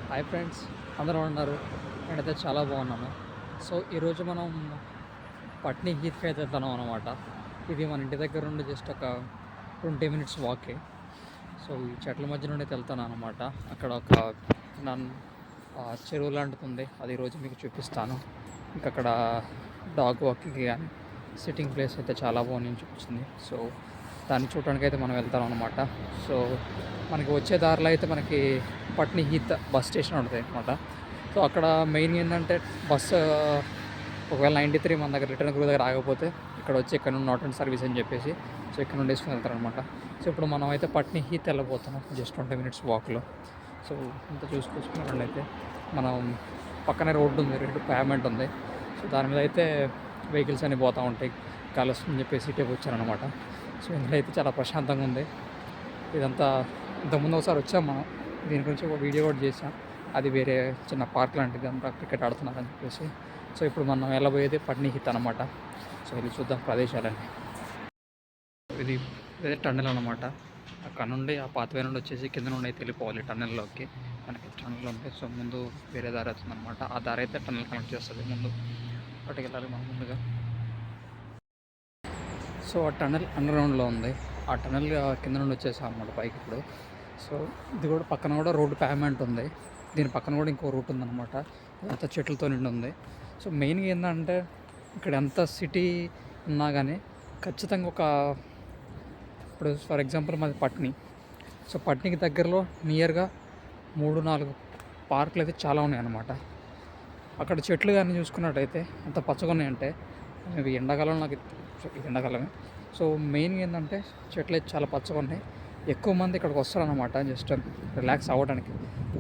Hi friends, అందరూ ఉన్నారు. నేనైతే చాలా బాగున్నాను. సో ఈరోజు మనం పట్నీ హీత్కి అయితే వెళ్తున్నాం అనమాట. ఇది మన ఇంటి దగ్గర నుండి జస్ట్ ఒక 20 మినిట్స్ వాకే. సో ఈ చెట్ల మధ్య నుండి వెళ్తాను అనమాట. అక్కడ ఒక నన్ చెరువు లాంటిది ఉంది, అది ఈరోజు మీకు చూపిస్తాను. ఇంకా అక్కడ డాగ్ వాకింగ్ కానీ సిట్టింగ్ ప్లేస్ అయితే చాలా బాగుంది చూపించింది. సో దాన్ని చూడడానికి అయితే మనం వెళ్తాం అనమాట. సో మనకి వచ్చే దారిలో అయితే మనకి పట్నీ హీత్ బస్ స్టేషన్ ఉంటుంది అనమాట. సో అక్కడ మెయిన్ ఏంటంటే బస్సు ఒకవేళ 93 మన దగ్గర రిటర్న్ గురి దగ్గర ఆగకపోతే ఇక్కడ వచ్చి ఇక్కడ నుండి నాట్ అండ్ సర్వీస్ అని చెప్పేసి సో ఇక్కడ నుండి వేసుకుని వెళ్తారనమాట. సో ఇప్పుడు మనం అయితే పట్నీ హీత్ వెళ్ళబోతున్నాం జస్ట్ 20 మినిట్స్ వాక్లో. సో ఇంత చూసుకొచ్చుకున్నట్లయితే మనం పక్కనే రోడ్డు ఉంది, రోడ్డు పేమెంట్ ఉంది. సో దాని మీద అయితే వెహికల్స్ అన్నీ పోతూ ఉంటాయి. కలుస్తుందని చెప్పేసి ఇటే వచ్చానమాట. సో ఇందులో అయితే చాలా ప్రశాంతంగా ఉంది. ఇదంతా ఇంతకుముందు ఒకసారి వచ్చాం మనం, దీని గురించి ఒక వీడియో కూడా చేసాం. అది వేరే చిన్న పార్క్ లాంటిది, అంతా క్రికెట్ ఆడుతున్నారని చెప్పేసి. సో ఇప్పుడు మనం వెళ్ళబోయేది పట్నీ హిత్ అనమాట. సో ఇది చూద్దాం ప్రదేశాలని. ఇది ఇదే టన్నెల్ అనమాట. అక్కడ నుండి ఆ పాత్వే నుండి వచ్చేసి కింద నుండి అయితే వెళ్ళిపోవాలి టన్నెల్లోకి. మనకి టన్నెల్ ఉంది. సో ముందు వేరే దారి అవుతుంది అనమాట. ఆ దారి అయితే టన్నెల్ కనెక్ట్ చేస్తుంది. ముందు అటుకు వెళ్ళాలి మనం ముందుగా. సో ఆ టన్నెల్ అండర్గ్రౌండ్లో ఉంది. ఆ టన్నెల్ కింద నుండి వచ్చేసాం అనమాట పైకి ఇప్పుడు. సో ఇది కూడా పక్కన కూడా రోడ్డు పేమెంట్ ఉంది. దీని పక్కన కూడా ఇంకో రూట్ ఉందన్నమాట. అంతా చెట్లతో నిండి ఉంది. సో మెయిన్గా ఏంటంటే ఇక్కడ ఎంత సిటీ ఉన్నా కానీ ఖచ్చితంగా ఒక ఇప్పుడు ఫర్ ఎగ్జాంపుల్ మాది పట్నీ. సో పట్నీకి దగ్గరలో నియర్గా 3-4 పార్కులు అయితే చాలా ఉన్నాయి అన్నమాట. అక్కడ చెట్లు కానీ చూసుకున్నట్టయితే ఎంత పచ్చగా ఉన్నాయంటే ఇవి ఎండాకాలం నాకు ఎండాకాలమే. సో మెయిన్గా ఏంటంటే చెట్లు అయితే చాలా పచ్చగా ఉన్నాయి. ఎక్కువ మంది ఇక్కడికి వస్తారన్నమాట జస్ట్ రిలాక్స్ అవ్వడానికి.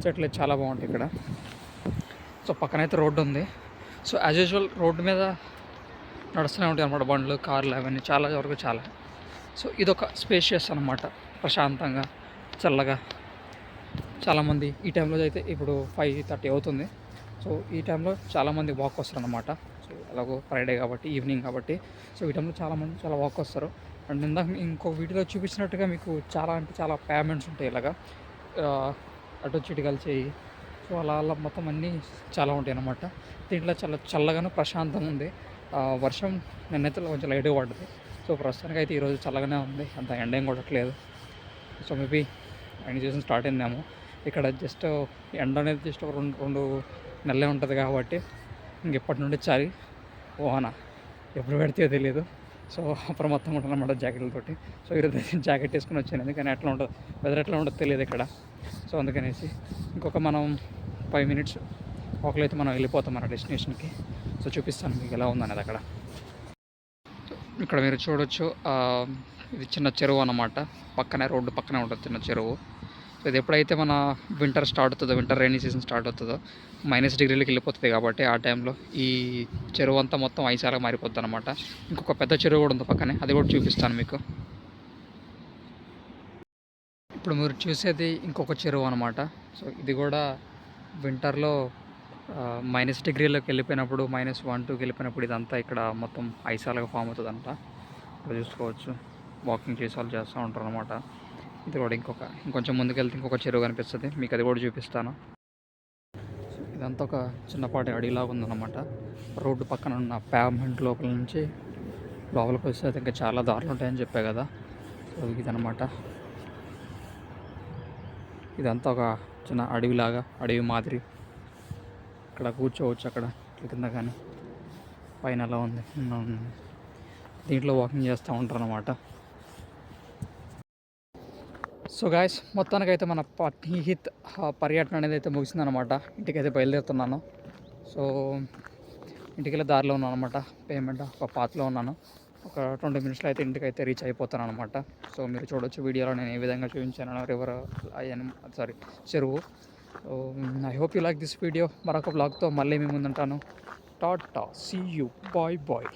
చెట్లు అయితే చాలా బాగుంటాయి ఇక్కడ. సో పక్కనైతే రోడ్డు ఉంది. సో యాజ్ యూజువల్ రోడ్డు మీద నడుస్తూనే ఉంటాయి అన్నమాట బండ్లు, కార్లు అవన్నీ చాలా వరకు చాలా. సో ఇదొక స్పేషియస్ అనమాట, ప్రశాంతంగా చల్లగా. చాలామంది ఈ టైంలో అయితే ఇప్పుడు 5:30 అవుతుంది. సో ఈ టైంలో చాలామంది వాక్ వస్తారన్నమాట. సో అలాగో ఫ్రైడే కాబట్టి ఈవినింగ్ కాబట్టి సో ఈ టైంలో చాలామంది చాలా వాక్ వస్తారు. అండ్ ఇందాక ఇంకో వీడియోలో చూపించినట్టుగా మీకు చాలా అంటే చాలా పేమెంట్స్ ఉంటాయి ఇలాగా. అటు వచ్చి ఇటు కలిసి సో అలా అలా మొత్తం అన్నీ చాలా ఉంటాయి అన్నమాట. దీంట్లో చాలా చల్లగాను ప్రశాంతంగా ఉంది. వర్షం నిన్నైతే కొంచెం లైట్గా పడ్డది. సో ప్రస్తుతానికి అయితే ఈరోజు చల్లగానే ఉంది, అంత ఎండ ఏం కొట్టట్లేదు. So maybe rainy season start అయిందేమో. ఇక్కడ జస్ట్ ఎండ అనేది జస్ట్ ఒక రెండు నెలలే ఉంటుంది కాబట్టి ఇంకెప్పటి నుండి చలి వాన ఎప్పుడు పెడితే తెలియదు. సో అప్రమత్తంగా ఉంటాను అన్నమాట జాకెట్లతోటి. సో ఈరోజు జాకెట్ వేసుకుని వచ్చాను, ఎందుకని ఎట్లా ఉంటుంది వెదర్ ఎట్లా ఉంటుందో తెలియదు ఇక్కడ. సో అందుకనేసి ఇంకొక మనం 5 మినిట్స్ వాక్లో అయితే మనం వెళ్ళిపోతాం మన డెస్టినేషన్కి. సో చూపిస్తాను మీకు ఎలా ఉందనేది అక్కడ. ఇక్కడ మీరు చూడొచ్చు, ఇది చిన్న చెరువు అన్నమాట. పక్కనే రోడ్డు పక్కనే ఉంటుంది చిన్న చెరువు. సో ఇది ఎప్పుడైతే మన వింటర్ స్టార్ట్ అవుతుందో, వింటర్ రైనీ సీజన్ స్టార్ట్ అవుతుందో -డిగ్రీలకి వెళ్ళిపోతుంది కాబట్టి ఆ టైంలో ఈ చెరువు అంతా మొత్తం ఐసాలాగా మారిపోద్ది అనమాట. ఇంకొక పెద్ద చెరువు కూడా ఉంది పక్కనే, అది కూడా చూపిస్తాను మీకు. ఇప్పుడు మీరు చూసేది ఇంకొక చెరువు అనమాట. సో ఇది కూడా వింటర్లో -డిగ్రీలోకి వెళ్ళిపోయినప్పుడు -1-2కి వెళ్ళిపోయినప్పుడు ఇదంతా ఇక్కడ మొత్తం ఐసాలాగా ఫామ్ అవుతుందంట. ఇక్కడ చూసుకోవచ్చు, వాకింగ్ చేసే వాళ్ళు చేస్తూ ఉంటారు అనమాట. ఇది కూడా ఇంకొంచెం ముందుకెళ్తే ఇంకొక చెరువు కనిపిస్తుంది, మీకు అది కూడా చూపిస్తాను. ఇదంతా ఒక చిన్నపాటి అడవిలాగా ఉందన్నమాట. రోడ్డు పక్కన ఉన్న పేమెంట్ లోపల నుంచి లోపలికి వస్తే ఇంకా చాలా దారులు ఉంటాయని చెప్పే కదా. సో ఇదనమాట, ఇదంతా ఒక చిన్న అడవిలాగా, అడవి మాదిరి. ఇక్కడ కూర్చోవచ్చు, అక్కడ కింద కానీ పైన అలా ఉంది. దీంట్లో వాకింగ్ చేస్తూ ఉంటారు అన్నమాట. సో గాయస్, మొత్తానికైతే మన పట్నీ హిత్ పర్యటన అనేది అయితే ముగిసిందనమాట. ఇంటికైతే బయలుదేరుతున్నాను. సో ఇంటికి దారిలో ఉన్నాను అనమాట. పేమెంట్ ఒక పాత్లో ఉన్నాను. ఒక 20 మినిట్స్లో అయితే ఇంటికైతే రీచ్ అయిపోతాను అనమాట. సో మీరు చూడొచ్చు వీడియోలో నేను ఏ విధంగా చూపించాను రివర్ చెరువు. So I hope you like this video. మరొక బ్లాగ్తో మళ్ళీ మీ ముందుంటాను. Tata, see you, bye bye.